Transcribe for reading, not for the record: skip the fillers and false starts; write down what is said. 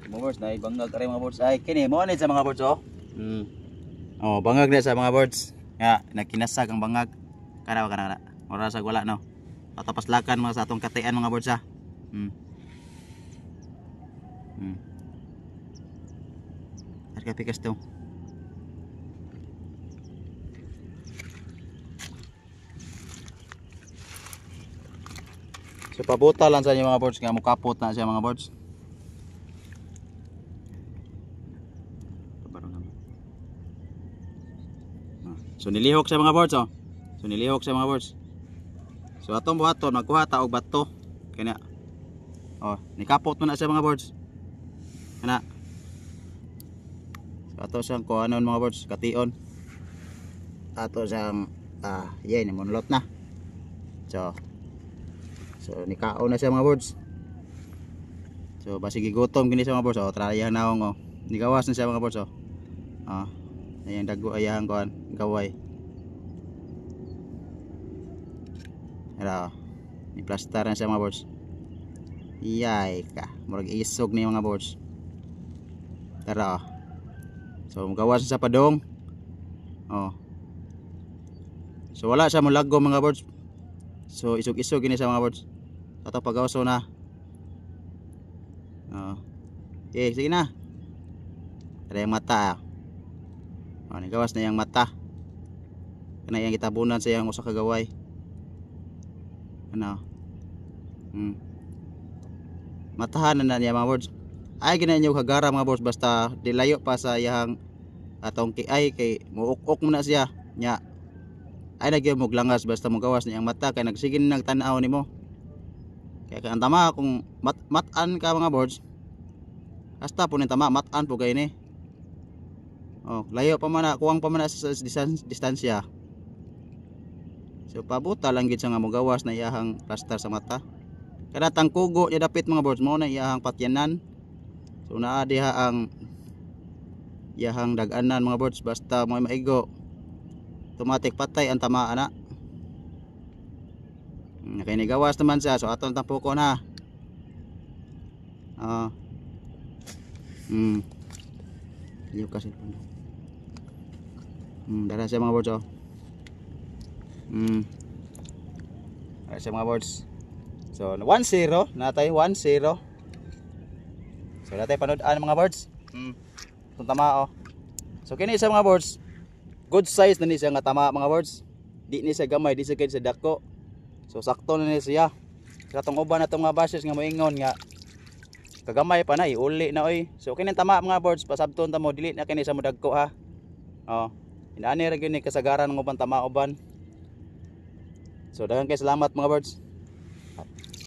Mga birds, na bangag kare mga birds. Ay kini mo ni sa mga birds oh. Oh, bangag na sa mga birds. Ya, nakinasag ang bangag. Kana kana. Ora sa wala no. Patapaslakan mga sa atong katayan mga birds ha. Harga pikas to. So pabuta lang sa inyo mga birds, nga mukapot na siya mga birds. So nilihok siya mga birds oh. So nilihok siya mga birds. So atong buhaton magkuha ta og bato. Kanya. Oh, nikapot mo na siya mga birds. Kana. So ato siyang kuhanon mga birds, kation. Ato siyang yan, munlot na. So nikaon na siya mga birds. So basig gigutom kini siya mga birds. Oh, trayang naong oh. Nigawas na siya mga birds oh. Ayan dago ayang kuan gaway. Ara. Ni plaster na siya mga birds. Iyay ka, murag isog ni mga birds. Tara oh. So magawas sa padong. Oh. So wala siya mulago mga birds. So isog-isog ini sa mga birds. Ato pagawaso na. Okay, sige na. Ada yang mata. Gawas na yang mata. Kana yang itabunan sa yang usa ka gaway. Ano? Matahan na niya mga birds. Ay ginanyo kagara mga birds basta dilayo pa sa yang atong ay kay muuk-uk mo na siya. Nya. Ay nagyo mo glangas basta mo gawas na yang mata kay nagsigin nagtan-aw nimo. Kaya ang tama kung matan ka mga birds. Hasta po ni tama matan po kay ni. Oh, layo pa man kuwang pa man sa distansya. So pabuta lang gid sa nga mogawas na iyahang plaster sa mata. Kada tangkugo niya dapit mga birds mo na iyahang patyanan. So naa diha ang iyahang dag-anan mga birds basta mo maigo. Automatic patay ang tama ana. Kay nigawas naman siya so aton tampukon ha. Iyo kasi dara siya mga birds oh. Dara siya mga birds. So 1-0 natay 1-0. So natay panood-an mga birds. Kung tama oh. So kini sa mga birds good size na ni siya nga tama mga birds. Di ni siya gamay, di siya kay sa dako. So sakto na ni siya. Sa atong uban atong mga bases nga moingon nga kagamay pa na iuli na oy. So kini tama mga birds pasabton ta mo dili na kini sa modagko ha. Oh. Inaani ra gyud ni kasagaran ng uban tama uban. So daghang kay salamat mga birds.